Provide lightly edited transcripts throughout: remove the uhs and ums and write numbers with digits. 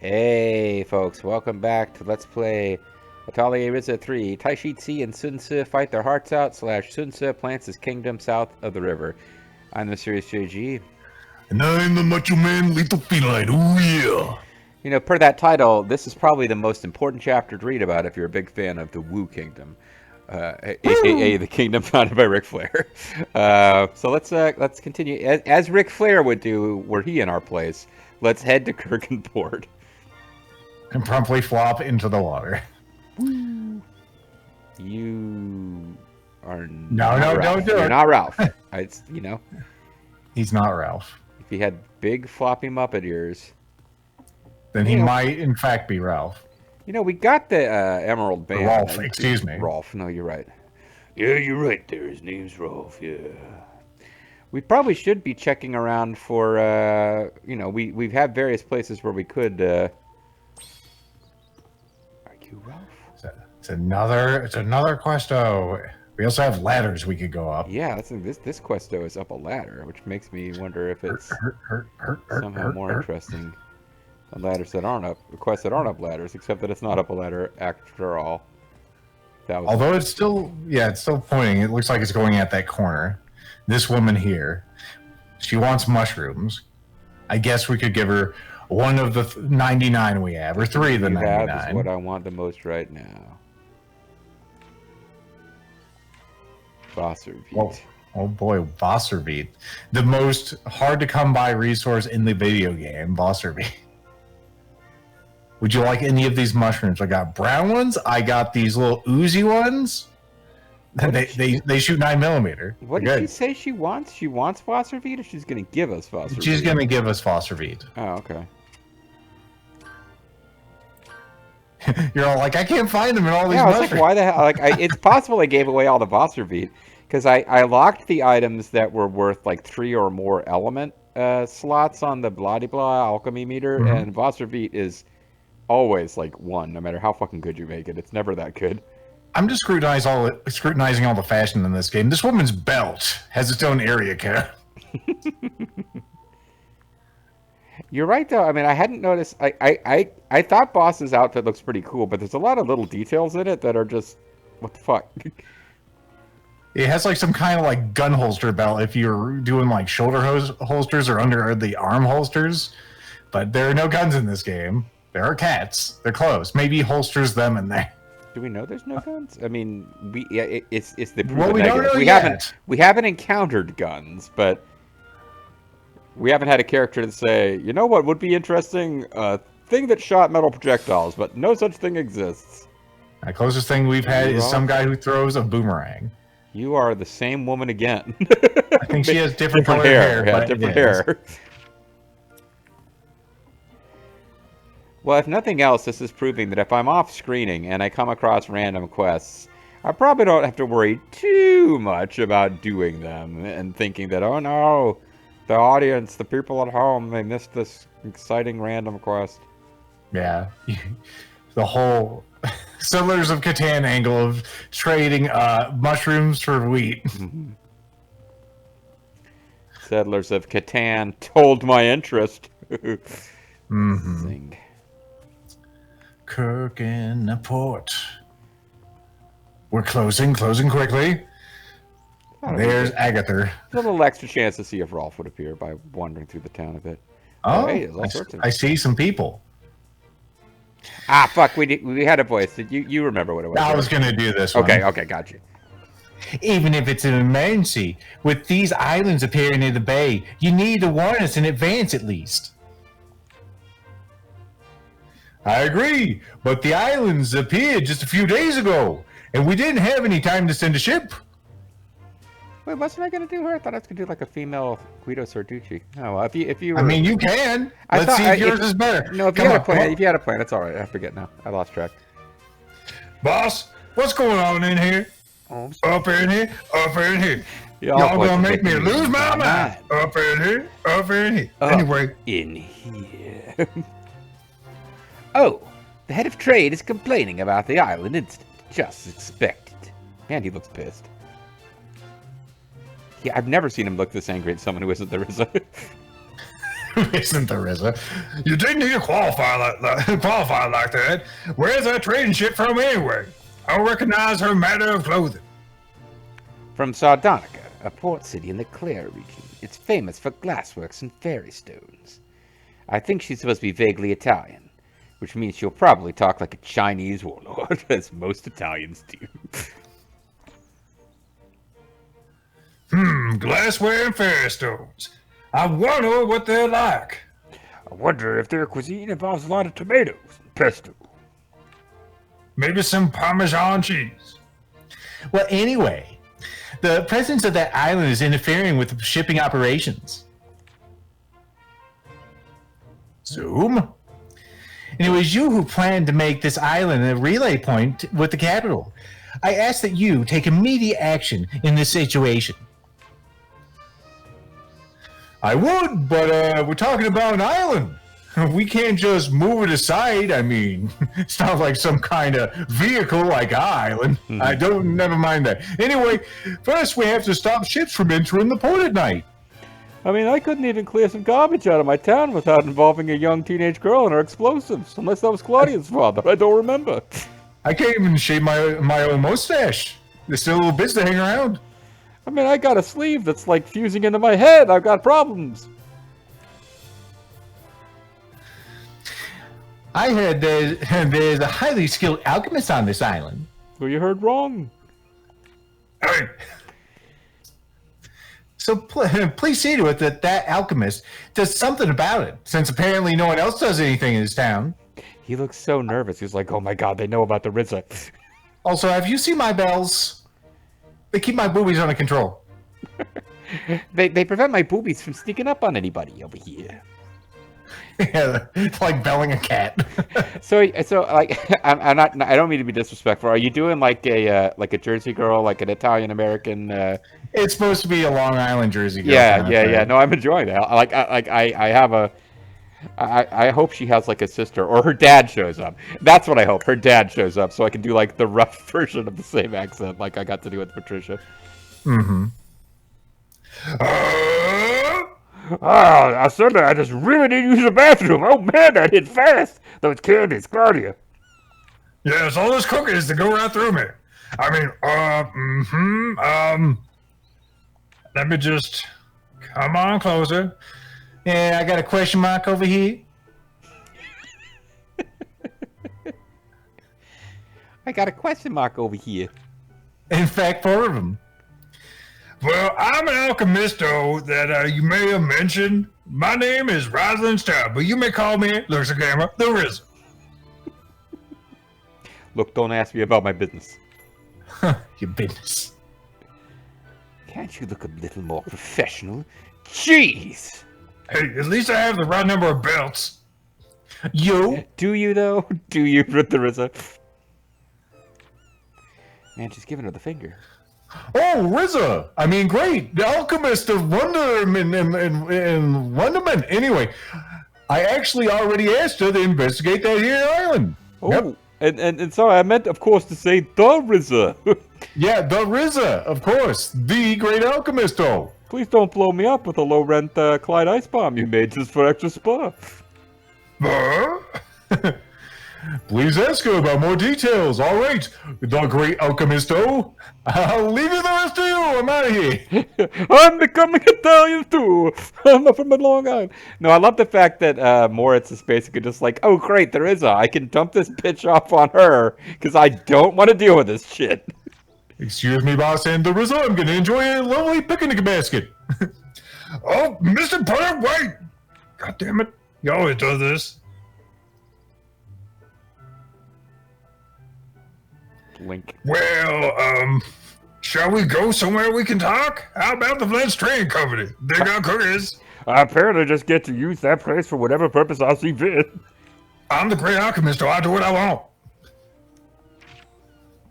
Hey folks, welcome back to Let's Play Atelier Ryza 3. Taishi Tsi and Sun Ce fight their hearts out / Sun Ce plants his kingdom south of the river. I'm the Mysterious JG. And I'm the Macho Man Lethal Feline. Ooh yeah! You know, per that title, this is probably the most important chapter to read about if you're a big fan of the Wu Kingdom. AKA the kingdom founded by Ric Flair. So let's continue. As Ric Flair would do were he in our place, let's head to Kirkenport. And promptly flop into the water. You are No, don't do it. You're not Ralph. He's not Ralph. If he had big floppy Muppet ears, Then he might, in fact, be Ralph. you know, we got the Emerald Band. Rolf, excuse me. Rolf, no, you're right. Yeah, you're right there. His name's Rolf, yeah. We probably should be checking around for, we've had various places where we could, Are you Ralph? It's another questo. We also have ladders we could go up. Yeah, this questo is up a ladder, which makes me wonder if it's somehow more interesting than ladders that aren't up, quests that aren't up ladders, except that it's not up a ladder after all. Although it's still pointing. It looks like it's going at that corner. This woman here, she wants mushrooms. I guess we could give her one of the 99 we have, or 3 of the 99. That is what I want the most right now. Wasserbeet. Oh boy, Wasserbeet. The most hard to come by resource in the video game, Wasserbeet. Would you like any of these mushrooms? I got brown ones. I got these little oozy ones. They shoot 9mm. What did she say she wants? She wants Wasserbeet, or she's going to give us Wasserbeet? She's going to give us Wasserbeet. Oh, okay. You're all like, I can't find them in all these mushrooms. Like, why the hell? Like, it's possible I gave away all the Wasserbeet, because I locked the items that were worth like 3 or more element slots on the blah-de-blah alchemy meter, and Wasserbeet is always like 1, no matter how fucking good you make it. It's never that good. I'm just scrutinizing all the fashion in this game. This woman's belt has its own area count. You're right, though. I mean, I hadn't noticed. I thought Boss's outfit looks pretty cool, but there's a lot of little details in it that are just, what the fuck? It has like some kind of like gun holster belt if you're doing like shoulder holsters or under the arm holsters. But there are no guns in this game. There are cats. They're close. Maybe holsters them in there. Do we know there's no guns? I mean, it's the well, we don't know yet. We haven't encountered guns, but we haven't had a character to say, you know what would be interesting? A thing that shot metal projectiles, but no such thing exists. The closest thing we've had is some guy who throws a boomerang. You are the same woman again. I think she has different hair. Yeah, different hair. Well, if nothing else, this is proving that if I'm off screening and I come across random quests, I probably don't have to worry too much about doing them and thinking that, oh no, the audience, the people at home, they missed this exciting random quest. Yeah. The whole Settlers of Catan angle of trading mushrooms for wheat. Settlers of Catan told my interest. Zing. Kirkenport. We're closing quickly. There's Agatha. A little extra chance to see if Rolf would appear by wandering through the town a bit. Oh, hey, I see some people. Ah, fuck, we had a voice. You remember what it was? I was going to do this one. Okay, got you. Even if it's an emergency, with these islands appearing in the bay, you need to warn us in advance at least. I agree, but the islands appeared just a few days ago, and we didn't have any time to send a ship. Wait, wasn't I going to do her? I thought I was going to do like a female Guido Sarducci. Oh, well, if you were... I mean, you can. Let's see if yours is better. No, if you had a plan, it's all right. I forget now. I lost track. Boss, what's going on in here? Up in here, up in here. Y'all gonna make me lose my mind. Up in here, up in here. Anyway. In here. Oh, the head of trade is complaining about the island incident. Just expected. Man, he looks pissed. Yeah, I've never seen him look this angry at someone who isn't the Ryza. Isn't the Ryza? You didn't need to qualify like that. Where's that trading ship from anyway? I don't recognize her matter of clothing. From Sardonica, a port city in the Clare region. It's famous for glassworks and fairy stones. I think she's supposed to be vaguely Italian, which means she'll probably talk like a Chinese warlord, as most Italians do. Glassware and fairy stones. I wonder what they're like. I wonder if their cuisine involves a lot of tomatoes and pesto. Maybe some Parmesan cheese. Well, anyway, the presence of that island is interfering with the shipping operations. Zoom? And it was you who planned to make this island a relay point with the capital. I ask that you take immediate action in this situation. I would, but we're talking about an island. We can't just move it aside. I mean, it's not like some kind of vehicle like an island. Never mind that. Anyway, first we have to stop ships from entering the port at night. I mean, I couldn't even clear some garbage out of my town without involving a young teenage girl and her explosives, unless that was Claudia's father. I don't remember. I can't even shave my own mustache. There's still a little bits to hang around. I mean, I got a sleeve that's like fusing into my head. I've got problems. I heard there's a highly skilled alchemist on this island. Well, you heard wrong. Hey. So please see to it that alchemist does something about it, since apparently no one else does anything in this town. He looks so nervous. He's like, oh my god, they know about the Ryza. Also, have you seen my bells? They keep my boobies under control. They prevent my boobies from sneaking up on anybody over here. Yeah, it's like belling a cat. So like, I'm not. I don't mean to be disrespectful. Are you doing like a Jersey girl, like an Italian American? It's supposed to be a Long Island Jersey girl. Yeah. No, I'm enjoying that. I hope she has like a sister or her dad shows up. That's what I hope. Her dad shows up so I can do like the rough version of the same accent like I got to do with Patricia. Mm-hmm. I said that I just really need to use the bathroom. Oh man, that hit fast. Those candies, Claudia. Yes, all those cookies to go right through me. I mean, let me just come on closer. Yeah, I got a question mark over here. I got a question mark over here. In fact, 4 of them. Well, I'm an alchemisto that you may have mentioned. My name is Ryza, but you may call me, looks at camera, the Ryza. Look, don't ask me about my business. Your business. Can't you look a little more professional? Jeez! Hey, at least I have the right number of belts. You? Do you, though? Do you, with the Ryza? Man, she's giving her the finger. Oh, Ryza! I mean, great! The alchemist of wonderment and wonderment. Anyway, I actually already asked her to investigate that here island. Oh, yep. and sorry, I meant, of course, to say the Ryza. Yeah, the Ryza, of course. The great alchemist, though. Please don't blow me up with a low-rent Clyde ice bomb you made just for extra spa. Please ask her about more details. All right, the great alchemisto. I'll leave you the rest of you. I'm out of here. I'm becoming Italian too. I'm from Long Island. No, I love the fact that Moritz is basically just like, oh great, there is I can dump this bitch off on her because I don't want to deal with this shit. Excuse me, boss, and the Ryza, I'm going to enjoy a lovely picnic basket. Oh, Mr. Putter, wait! God damn it. He always does this. Link. Well, shall we go somewhere we can talk? How about the Flint's Train Company? They got cookies. I apparently just get to use that place for whatever purpose I see fit. I'm the great alchemist, so I do what I want.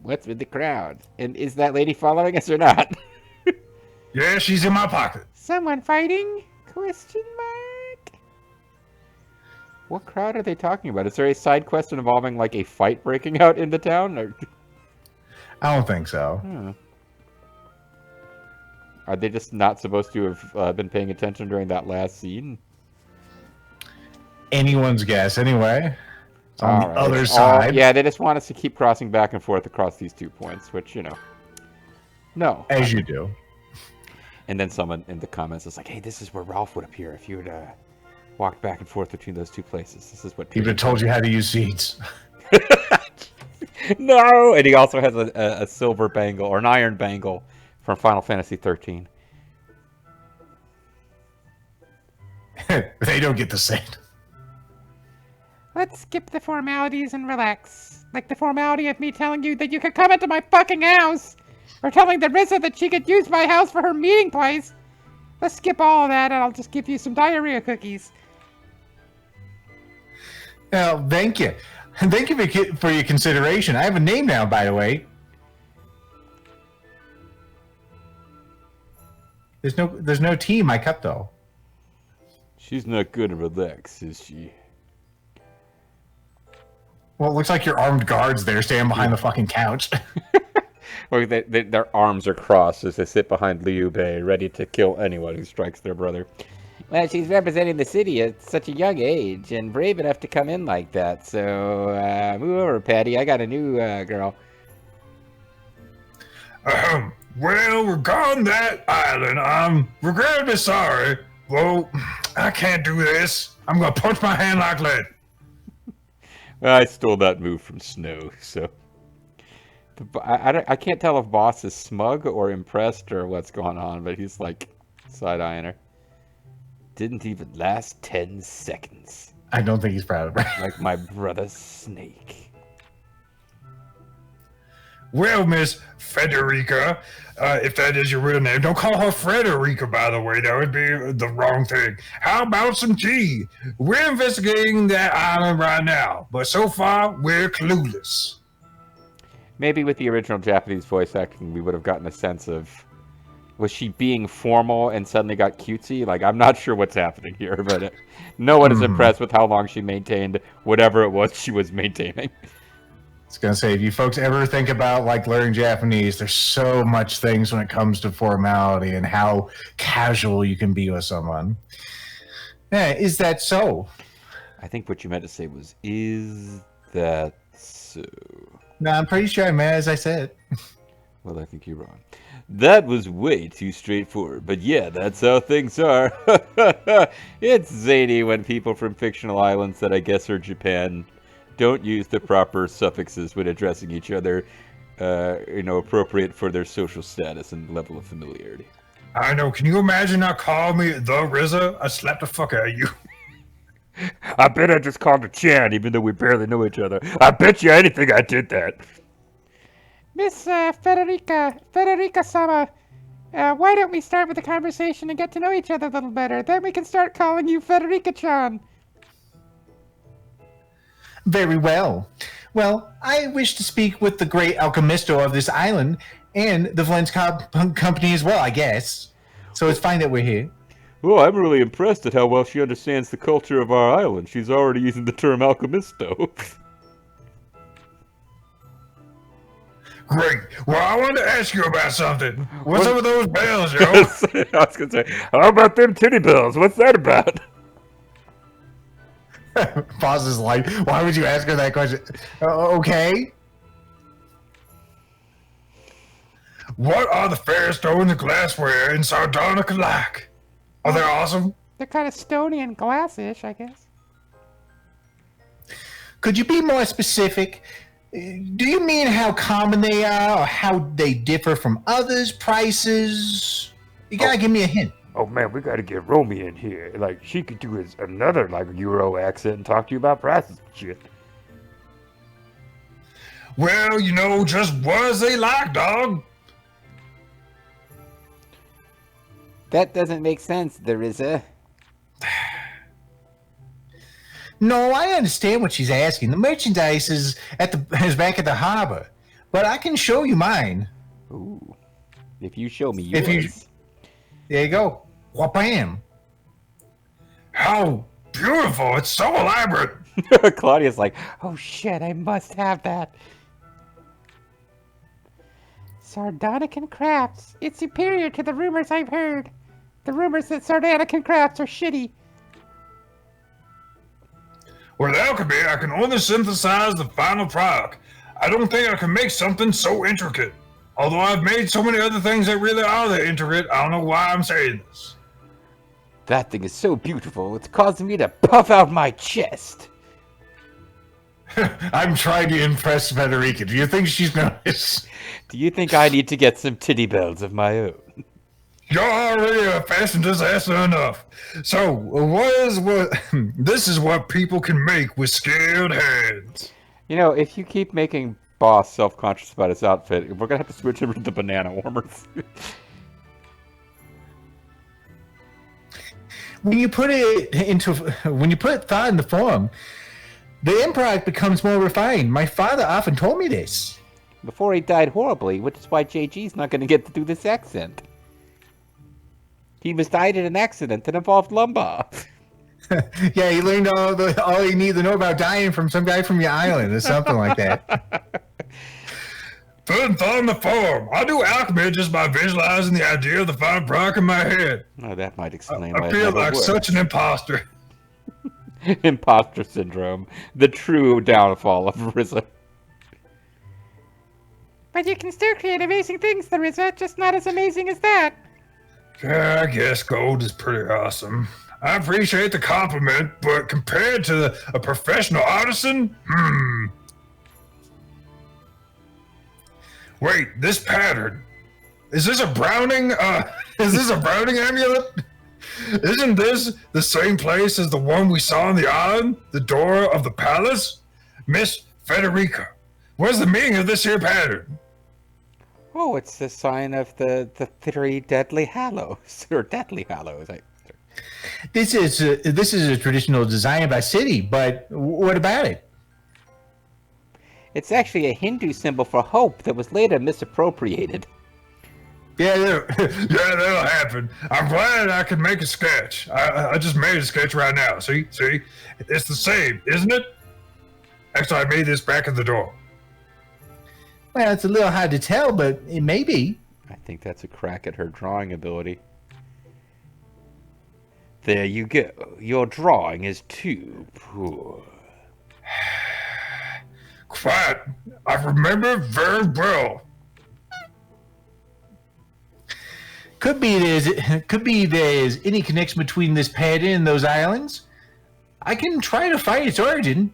What's with the crowd? And is that lady following us or not? Yeah, she's in my pocket. Someone fighting? Question mark? What crowd are they talking about? Is there a side quest involving like a fight breaking out in the town? Or... I don't think so. Are they just not supposed to have been paying attention during that last scene? anyone's guess. Anyway, it's on the All right. other side. Yeah, they just want us to keep crossing back and forth across these 2 points, which, you know. No. As you do. And then someone in the comments is like, hey, this is where Ralph would appear if you had walked back and forth between those 2 places. This is what... He would have told you how to use seeds. No! And he also has a silver bangle, or an iron bangle, from Final Fantasy 13. They don't get the same. Let's skip the formalities and relax. Like the formality of me telling you that you could come into my fucking house. Or telling the Ryza that she could use my house for her meeting place. Let's skip all of that and I'll just give you some diarrhea cookies. Well, thank you. Thank you for your consideration. I have a name now, by the way. There's no tea in my cup, though. She's not good to relax, is she? Well, it looks like your armed guards there standing behind the fucking couch. Well, their arms are crossed as they sit behind Liu Bei, ready to kill anyone who strikes their brother. Well, she's representing the city at such a young age and brave enough to come in like that. So, move over, Patty. I got a new girl. Well, regarding that island, I'm regrettably sorry. Well, I can't do this. I'm gonna punch my hand like lead. Well, I stole that move from Snow, so... I can't tell if Boss is smug or impressed or what's going on, but he's like side-eyeing her. Didn't even last 10 seconds. I don't think he's proud of her. Like my brother Snake. Well, Miss Federica, if that is your real name, don't call her Frederica, by the way. That would be the wrong thing. How about some tea? We're investigating that island right now, but so far, we're clueless. Maybe with the original Japanese voice acting, we would have gotten a sense of... Was she being formal and suddenly got cutesy? Like, I'm not sure what's happening here, but no one is impressed with how long she maintained whatever it was she was maintaining. I was going to say, if you folks ever think about, like, learning Japanese, there's so much things when it comes to formality and how casual you can be with someone. Yeah, is that so? I think what you meant to say was, is that so? No, I'm pretty sure I meant as I said. Well, I think you're wrong. That was way too straightforward, but yeah, that's how things are. It's zany when people from fictional islands that I guess are Japan don't use the proper suffixes when addressing each other, appropriate for their social status and level of familiarity. I know. Can you imagine not calling me the Ryza? I slapped the fuck out of you. I bet I just called her Chan, even though we barely know each other. I bet you anything I did that. Miss Federica-sama, why don't we start with the conversation and get to know each other a little better? Then we can start calling you Federica-chan. Very well. Well, I wish to speak with the great alchemisto of this island and the Valence company as well, I guess. So it's fine that we're here. Well, I'm really impressed at how well she understands the culture of our island. She's already using the term alchemisto. Great. Well, I wanted to ask you about something. What's up with those bells, yo? I was going to say, how about them titty bells? What's that about? Boss is like, why would you ask her that question? Okay. What are the fair stones and glassware in Sardonica like? Are they awesome? They're kind of stony and glassish, I guess. Could you be more specific? Do you mean how common they are or how they differ from others' prices? You gotta give me a hint. Oh man, we gotta get Romy in here. Like, she could do another, Euro accent and talk to you about prices and shit. Well, just what is they like, dog? That doesn't make sense, there is a... No, I understand what she's asking. The merchandise is back at the harbor, but I can show you mine. Ooh. If you show me yours. There you go. Wha-bam. How beautiful. It's so elaborate. Claudia's like, Oh shit, I must have that. Sardonican crafts. It's superior to the rumors I've heard. The rumors that Sardonican crafts are shitty. With alchemy, I can only synthesize the final product. I don't think I can make something so intricate. Although I've made so many other things that really are that intricate, I don't know why I'm saying this. That thing is so beautiful, it's causing me to puff out my chest. I'm trying to impress Federica. Do you think she's noticed? Do you think I need to get some titty bells of my own? You're already a fashion disaster enough. So, this is what people can make with skilled hands. You know, if you keep making Boss self-conscious about his outfit, we're gonna have to switch him to the banana warmers. When you put thought into form, the end product becomes more refined. My father often told me this. Before he died horribly, which is why JG's not gonna get to do this accent. He was died in an accident that involved lumbar. Yeah, he learned all you need to know about dying from some guy from your island or something like that. Putting thought in the form. I do alchemy just by visualizing the idea of the final product in my head. Oh, that might explain why I it feel never like worked. such an imposter. Imposter syndrome. The true downfall of Ryza. But you can still create amazing things, Larissa, just not as amazing as that. Yeah, I guess gold is pretty awesome. I appreciate the compliment, but compared to a professional artisan, Wait, this pattern. Is this a Browning? Is this a Browning amulet? Isn't this the same place as the one we saw on the island? The door of the palace? Miss Federica, what's the meaning of this here pattern? Oh, it's the sign of the three deadly hallows. Or deadly hallows. This is a traditional design by city, but what about it? It's actually a Hindu symbol for hope that was later misappropriated. Yeah, That'll happen. I'm glad I could make a sketch. I just made a sketch right now. See? It's the same, isn't it? Actually, I made this back at the door. well, it's a little hard to tell, but it may be. I think that's a crack at her drawing ability. There you go. Your drawing is too poor. Quiet. I remember very well. Could be there's any connection between this pattern and those islands. I can try to find its origin.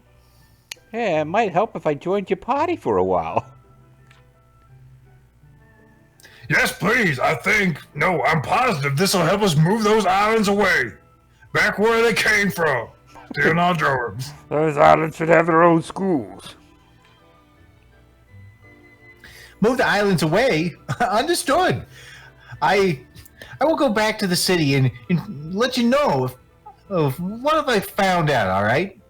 Yeah, it might help if I joined your party for a while. Yes, please. I'm positive this will help us move those islands away. Back where they came from. Stealing our drawings. Those islands should have their own schools. Move the islands away. Understood. I will go back to the city and let you know of what have I found out. All right.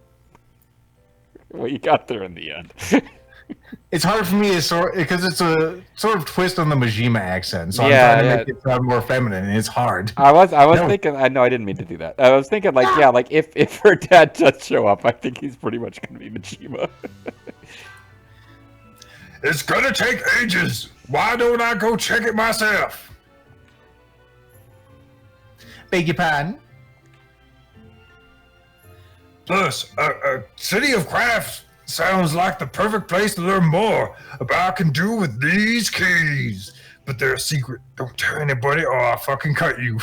Well, you got there in the end. It's hard for me to because it's a sort of twist on the Majima accent, so Yeah, I'm trying to yeah. make it sound more feminine, and it's hard. I was No. thinking. I know I didn't mean to do that. I was thinking like if her dad does show up, I think he's pretty much gonna be Majima. It's gonna take ages. Why don't I go check it myself? Beg your pardon? Plus, a city of crafts sounds like the perfect place to learn more about what I can do with these keys. But they're a secret. Don't tell anybody or I'll fucking cut you.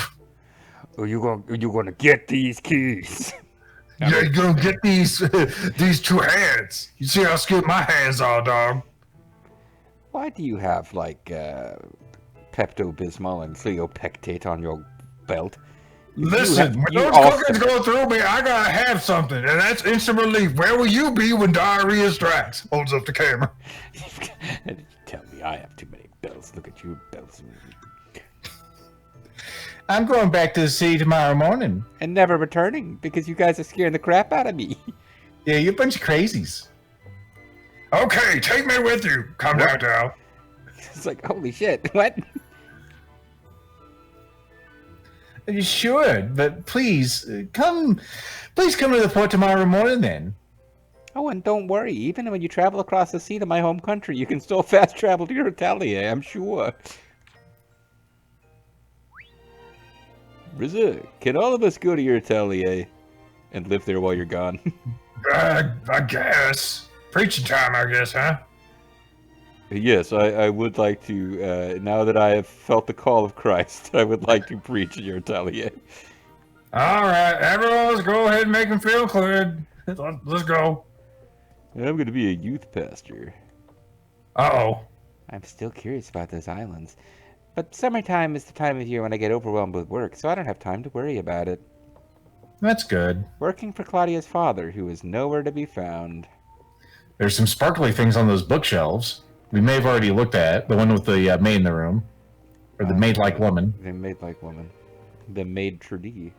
Are you gonna get these keys? Yeah, you're gonna get these two hands. You see how skilled my hands are, dog. Why do you have like Pepto-Bismol and Cleopectate on your belt? Listen, when those cookers go through me, I gotta have something, and that's instant relief. Where will you be when diarrhea strikes? Holds up the camera. Tell me I have too many bells. Look at you, bells. I'm going back to the city tomorrow morning. And never returning because you guys are scaring the crap out of me. Yeah, you're a bunch of crazies. Okay, take me with you. Come downtown. It's like, holy shit, what? You should, but please come to the port tomorrow morning then. Oh, and don't worry, even when you travel across the sea to my home country, you can still fast travel to your Atelier, I'm sure. Ryza, can all of us go to your Atelier and live there while you're gone? I guess. Preaching time, I guess, huh? Yes, I would like to, now that I have felt the call of Christ, I would like to preach at your atelier. All right, everyone, let's go ahead and make him feel cleared. Let's go. I'm going to be a youth pastor. Uh-oh. I'm still curious about those islands. But summertime is the time of year when I get overwhelmed with work, so I don't have time to worry about it. That's good. Working for Claudia's father, who is nowhere to be found. There's some sparkly things on those bookshelves. We may have already looked at the one with the maid in the room. Or the maid-like woman. The maid-like woman. The maid Trudy.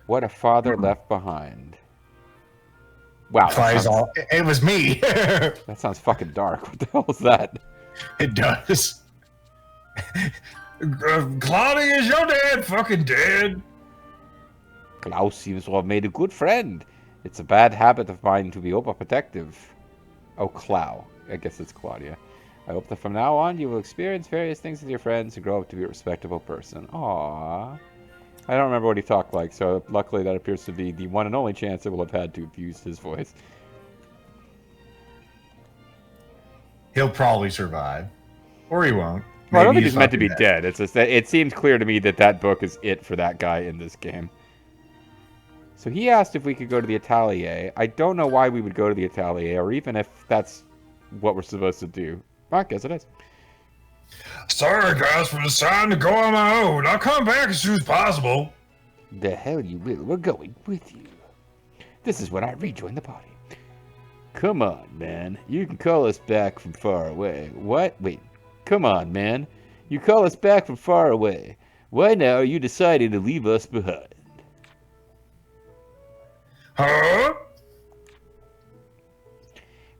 What a father left behind. Wow. It was me. That sounds fucking dark. What the hell is that? It does. Claudia, is your dad fucking dead? Klaus seems to have made a good friend. It's a bad habit of mine to be overprotective. Oh, Clau. I guess it's Claudia. I hope that from now on you will experience various things with your friends and grow up to be a respectable person. Aww. I don't remember what he talked like, so luckily that appears to be the one and only chance I will have had to have used his voice. He'll probably survive. Or he won't. Well, I don't think Maybe he's meant to be dead. dead. It's just that it seems clear to me that that book is it for that guy in this game. So he asked if we could go to the Atelier. I don't know why we would go to the Atelier, or even if that's what we're supposed to do. I guess it is. Sorry, guys, for deciding to go on my own. I'll come back as soon as possible. The hell you will. We're going with you. This is when I rejoin the party. Come on, man. You can call us back from far away. What? Wait. Come on, man. You call us back from far away. Why now are you deciding to leave us behind? Huh?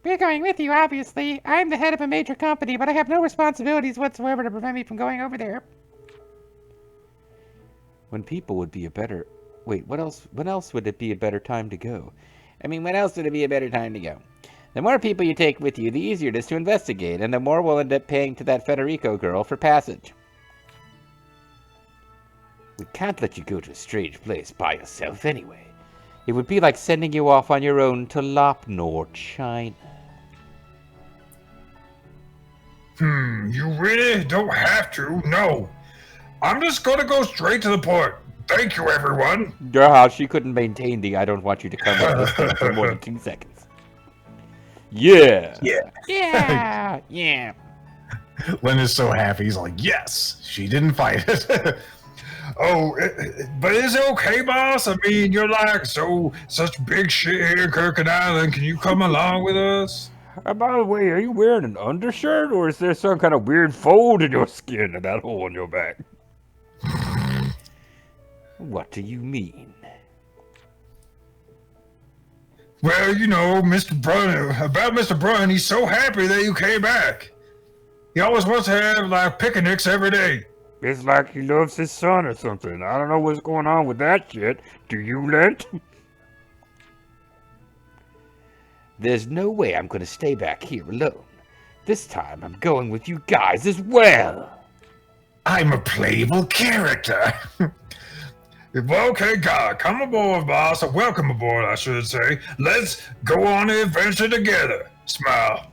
We're going with you, obviously. I'm the head of a major company, but I have no responsibilities whatsoever to prevent me from going over there. When people would be a better... Wait, when else would it be a better time to go? I mean, when else would it be a better time to go? The more people you take with you, the easier it is to investigate, and the more we'll end up paying to that Federico girl for passage. We can't let you go to a strange place by yourself anyway. It would be like sending you off on your own to Lopnor, China. You really don't have to, no. I'm just gonna go straight to the point. Thank you, everyone. She couldn't maintain the I don't want you to come with this thing for more than 2 seconds. Yeah. Yeah! Yeah. Lynn is so happy. He's like, yes, she didn't fight it. Oh, but is it okay, boss? I mean, you're like such big shit here in Kirkin Island. Can you come along with us? By the way, are you wearing an undershirt, or is there some kind of weird fold in your skin and that hole in your back? What do you mean? Well, you know, Mr. Brun, he's so happy that you came back. He always wants to have, like, picnics every day. It's like he loves his son or something. I don't know what's going on with that shit. Do you, Lent? There's no way I'm going to stay back here alone. This time I'm going with you guys as well. I'm a playable character. Well, okay, God, come aboard, boss. Welcome aboard, I should say. Let's go on the adventure together. Smile.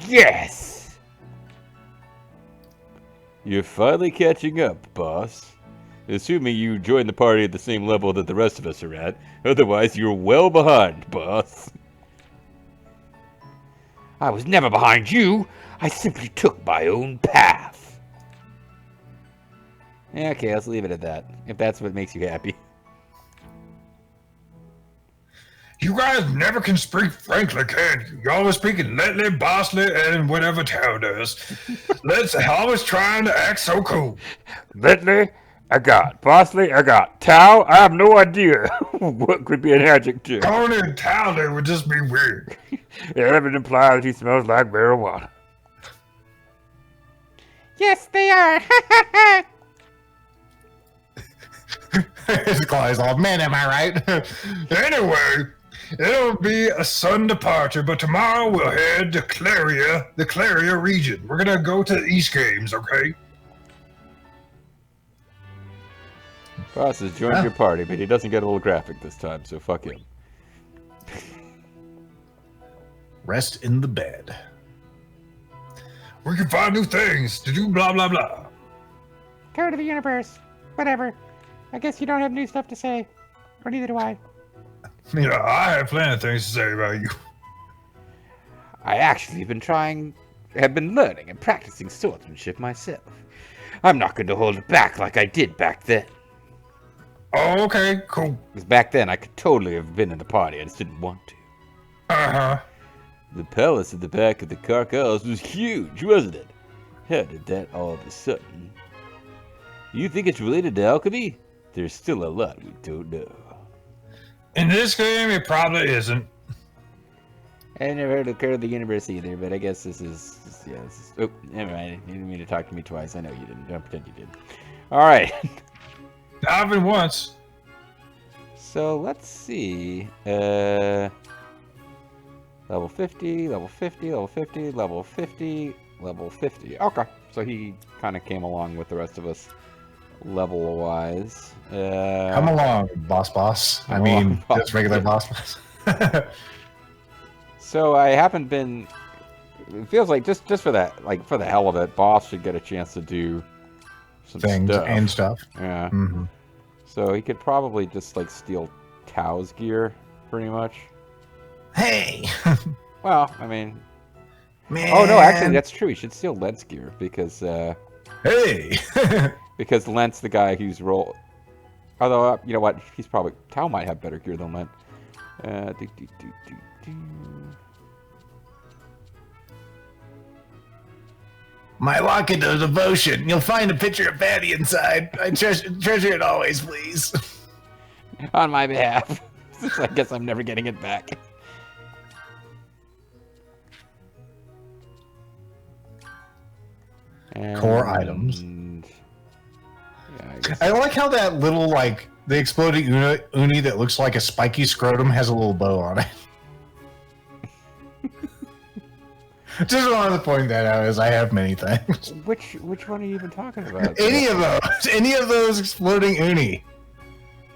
Yes! You're finally catching up, boss. Assuming you join the party at the same level that the rest of us are at. Otherwise, you're well behind, boss. I was never behind you. I simply took my own path. Okay, let's leave it at that. If that's what makes you happy. You guys never can speak frankly, can you? You're always speaking lately, bossly, and whatever Tao does. Let's always trying to act so cool. Lately, I got. Bossly, I got. Tao, I have no idea what could be an adjective. Calling him Tao there would just be weird. It would imply that he smells like marijuana. Yes, they are! His Claw's all, man, am I right? Anyway, it'll be a sudden departure, but tomorrow we'll head to the Claria region. We're gonna go to the East Games, okay? Boss has joined your party, but he doesn't get a little graphic this time, so fuck him. Rest in the bed. We can find new things to do, blah, blah, blah. Go to the universe. Whatever. I guess you don't have new stuff to say. Or neither do I. Yeah, I have plenty of things to say about you. I actually have been learning and practicing swordsmanship myself. I'm not going to hold it back like I did back then. Oh, okay, cool. Because back then, I could totally have been in the party, I just didn't want to. Uh-huh. The palace at the back of the carcass was huge, wasn't it? How did that all of a sudden? You think it's related to alchemy? There's still a lot we don't know. In this game, it probably isn't. I never heard of Curse of the Universe either, but I guess this is oh, never mind. You didn't mean to talk to me twice. I know you didn't. Don't pretend you did. Alright. I've been once. So, let's see. Level 50, level 50, level 50, level 50, level 50. Okay. So he kind of came along with the rest of us level-wise. Come along, boss. I Come mean, along, boss. just regular boss. So I haven't been. It feels like just for that, like for the hell of it, boss should get a chance to do some Things stuff. and stuff. Yeah. Mm-hmm. So he could probably just like steal Tao's gear, pretty much. Hey, Well, I mean. man. Oh no, actually that's true. He should steal Lent's gear because Hey. because Lent's the guy who's roll. Although you know what, he's probably Tao might have better gear than Lent. My locket of devotion. You'll find a picture of Patty inside. I treasure it always, please. On my behalf. I guess I'm never getting it back. Core items. Yeah, I guess. I like how that little, like, the exploding uni that looks like a spiky scrotum has a little bow on it. Just wanted to point that out, as I have many things. Which one are you even talking about? Any of those exploding uni.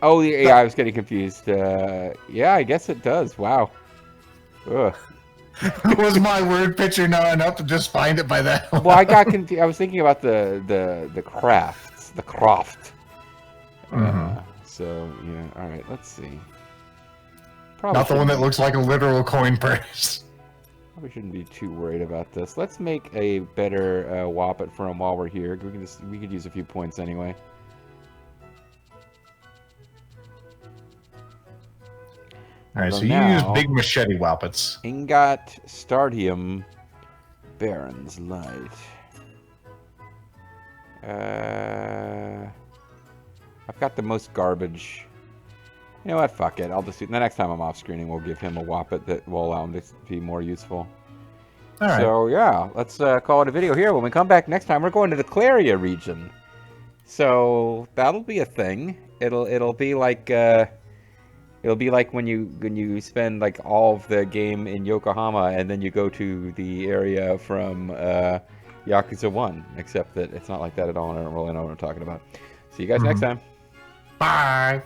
Oh, yeah, I was getting confused. Yeah, I guess it does. Wow. Ugh. Was my word picture not enough to just find it by that? Well, I got confused. I was thinking about the crafts, the croft. So yeah. All right. Let's see. Probably Not the one that shouldn't- looks like a literal coin purse. Probably shouldn't be too worried about this. Let's make a better Whoppet for him while we're here. We could use a few points anyway. All right, so you now- use big machete whoppets. Ingot, Stardium, Baron's Light. I've got the most garbage. You know what? Fuck it. I'll just do. The next time I'm off screening, we'll give him a Whoppet that will allow him to be more useful. All right. So yeah, let's call it a video here. When we come back next time, we're going to the Claria region. So that'll be a thing. It'll be like when you spend like all of the game in Yokohama and then you go to the area from Yakuza 1, except that it's not like that at all, and I don't really know what I'm talking about. See you guys next time. Bye.